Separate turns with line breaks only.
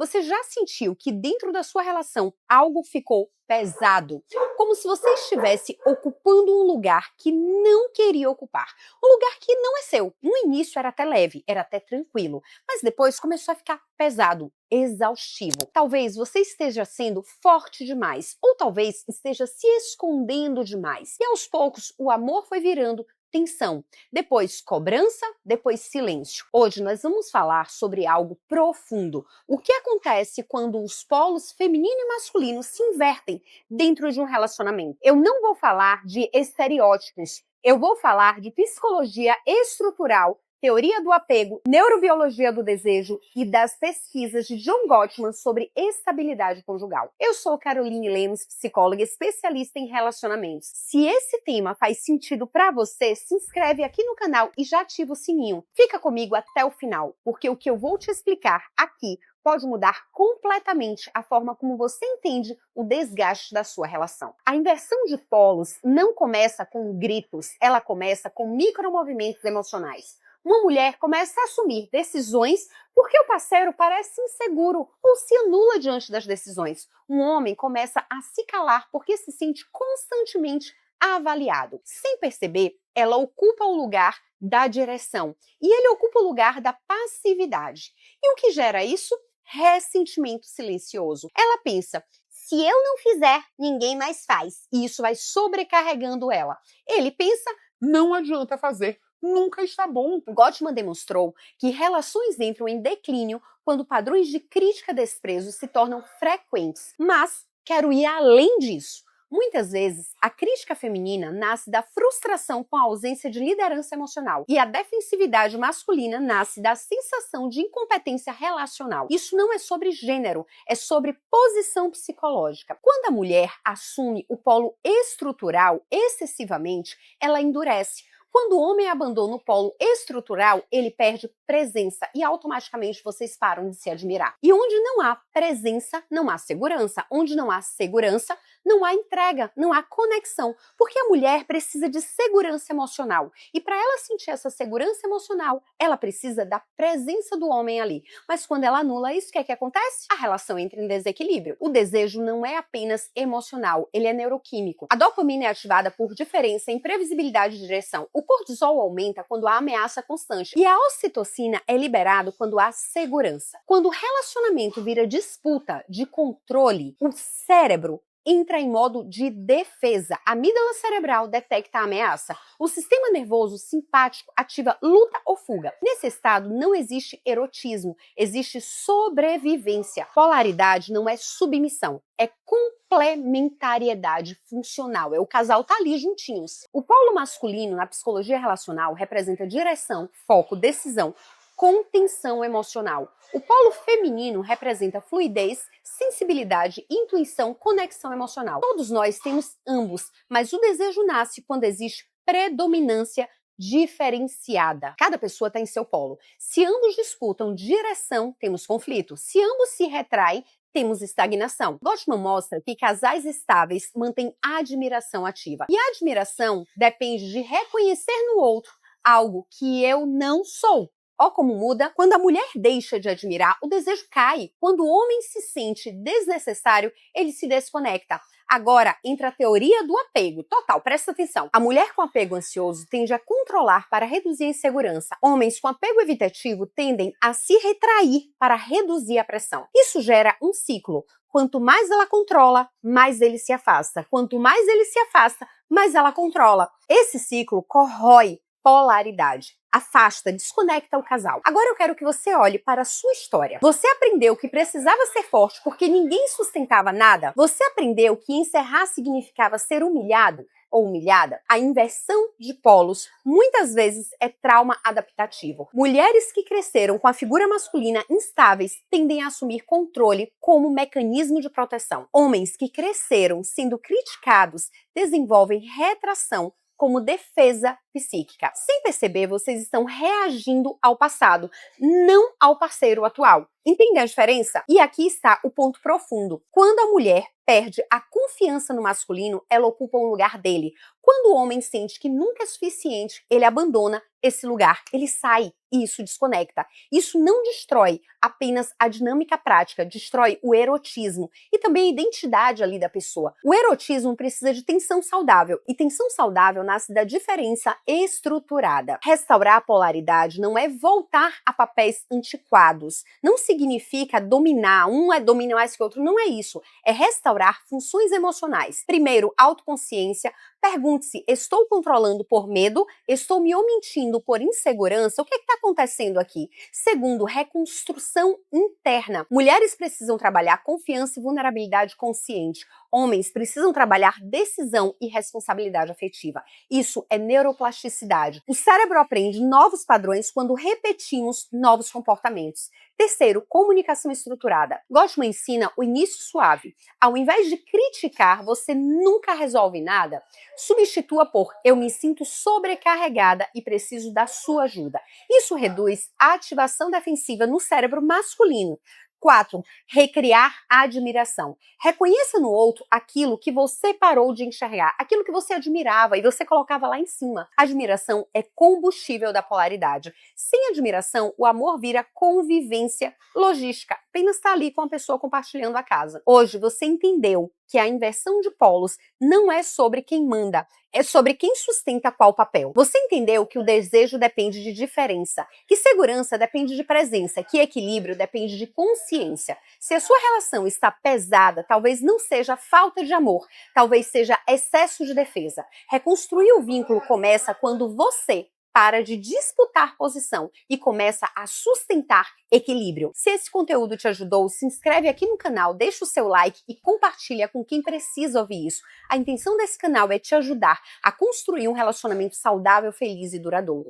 Você já sentiu que dentro da sua relação algo ficou pesado? Como se você estivesse ocupando um lugar que não queria ocupar. Um lugar que não é seu. No início era até leve, era até tranquilo, mas depois começou a ficar pesado, exaustivo. Talvez você esteja sendo forte demais, ou talvez esteja se escondendo demais. E aos poucos o amor foi virando tensão, depois cobrança, depois silêncio. Hoje nós vamos falar sobre algo profundo. O que acontece quando os polos feminino e masculino se invertem dentro de um relacionamento? Eu não vou falar de estereótipos, eu vou falar de psicologia estrutural, teoria do apego, neurobiologia do desejo e das pesquisas de John Gottman sobre estabilidade conjugal. Eu sou Caroline Lemos, psicóloga especialista em relacionamentos. Se esse tema faz sentido para você, se inscreve aqui no canal e já ativa o sininho. Fica comigo até o final, porque o que eu vou te explicar aqui pode mudar completamente a forma como você entende o desgaste da sua relação. A inversão de polos não começa com gritos, ela começa com micromovimentos emocionais. Uma mulher começa a assumir decisões porque o parceiro parece inseguro ou se anula diante das decisões. Um homem começa a se calar porque se sente constantemente avaliado. Sem perceber, ela ocupa o lugar da direção e ele ocupa o lugar da passividade. E o que gera isso? Ressentimento silencioso. Ela pensa: se eu não fizer, ninguém mais faz. E isso vai sobrecarregando ela. Ele pensa:
não adianta fazer, nunca está bom.
Gottman demonstrou que relações entram em declínio quando padrões de crítica e desprezo se tornam frequentes. Mas quero ir além disso. Muitas vezes, a crítica feminina nasce da frustração com a ausência de liderança emocional e a defensividade masculina nasce da sensação de incompetência relacional. Isso não é sobre gênero, é sobre posição psicológica. Quando a mulher assume o polo estrutural excessivamente, ela endurece. Quando o homem abandona o polo estrutural, ele perde presença e automaticamente vocês param de se admirar. E onde não há presença, não há segurança. Onde não há segurança, não há entrega, não há conexão. Porque a mulher precisa de segurança emocional. E para ela sentir essa segurança emocional, ela precisa da presença do homem ali. Mas quando ela anula isso, o que é que acontece? A relação entra em desequilíbrio. O desejo não é apenas emocional, ele é neuroquímico. A dopamina é ativada por diferença em previsibilidade de direção. O cortisol aumenta quando há ameaça constante e a ocitocina é liberado quando há segurança. Quando o relacionamento vira disputa de controle, o cérebro entra em modo de defesa. A amígdala cerebral detecta a ameaça. O sistema nervoso simpático ativa luta ou fuga. Nesse estado não existe erotismo, existe sobrevivência. Polaridade não é submissão, é complementariedade funcional. O casal tá ali juntinhos. O polo masculino na psicologia relacional representa direção, foco, decisão, contenção emocional. O polo feminino representa fluidez, sensibilidade, intuição, conexão emocional. Todos nós temos ambos, mas o desejo nasce quando existe predominância diferenciada. Cada pessoa está em seu polo. Se ambos disputam direção, temos conflito. Se ambos se retraem, temos estagnação. Gottman mostra que casais estáveis mantêm a admiração ativa. E a admiração depende de reconhecer no outro algo que eu não sou. Ó como muda. Quando a mulher deixa de admirar, o desejo cai. Quando o homem se sente desnecessário, ele se desconecta. Agora entra a teoria do apego. Total, presta atenção. A mulher com apego ansioso tende a controlar para reduzir a insegurança. Homens com apego evitativo tendem a se retrair para reduzir a pressão. Isso gera um ciclo. Quanto mais ela controla, mais ele se afasta. Quanto mais ele se afasta, mais ela controla. Esse ciclo corrói polaridade. Afasta, desconecta o casal. Agora eu quero que você olhe para a sua história. Você aprendeu que precisava ser forte porque ninguém sustentava nada? Você aprendeu que encerrar significava ser humilhado ou humilhada? A inversão de polos muitas vezes é trauma adaptativo. Mulheres que cresceram com a figura masculina instáveis tendem a assumir controle como mecanismo de proteção. Homens que cresceram sendo criticados desenvolvem retração como defesa psíquica. Sem perceber, vocês estão reagindo ao passado, não ao parceiro atual. Entende a diferença? E aqui está o ponto profundo. Quando a mulher perde a confiança no masculino, ela ocupa um lugar dele. Quando o homem sente que nunca é suficiente, ele abandona esse lugar, ele sai. e isso desconecta. Isso não destrói apenas a dinâmica prática, destrói o erotismo e também a identidade ali da pessoa. O erotismo precisa de tensão saudável, e tensão saudável nasce da diferença estruturada. Restaurar a polaridade não é voltar a papéis antiquados, não significa dominar, domina mais que o outro, não é isso. É restaurar funções emocionais. Primeiro, autoconsciência. Pergunte-se, estou controlando por medo? Estou me omitindo por insegurança? O que está acontecendo aqui? Segundo, reconstrução interna. Mulheres precisam trabalhar confiança e vulnerabilidade consciente. Homens precisam trabalhar decisão e responsabilidade afetiva. Isso é neuroplasticidade. O cérebro aprende novos padrões quando repetimos novos comportamentos. Terceiro, comunicação estruturada. Gottman ensina o início suave. Ao invés de criticar, você nunca resolve nada. Substitua por eu me sinto sobrecarregada e preciso da sua ajuda. Isso reduz a ativação defensiva no cérebro masculino. 4. Recriar a admiração. Reconheça no outro aquilo que você parou de enxergar, aquilo que você admirava e você colocava lá em cima. Admiração é combustível da polaridade. Sem admiração, o amor vira convivência logística. Apenas estar ali com a pessoa compartilhando a casa. Hoje você entendeu que a inversão de polos não é sobre quem manda, é sobre quem sustenta qual papel. Você entendeu que o desejo depende de diferença, que segurança depende de presença, que equilíbrio depende de consciência. Se a sua relação está pesada, talvez não seja falta de amor, talvez seja excesso de defesa. Reconstruir o vínculo começa quando você para de disputar posição e começa a sustentar equilíbrio. Se esse conteúdo te ajudou, se inscreve aqui no canal, deixa o seu like e compartilha com quem precisa ouvir isso. A intenção desse canal é te ajudar a construir um relacionamento saudável, feliz e duradouro.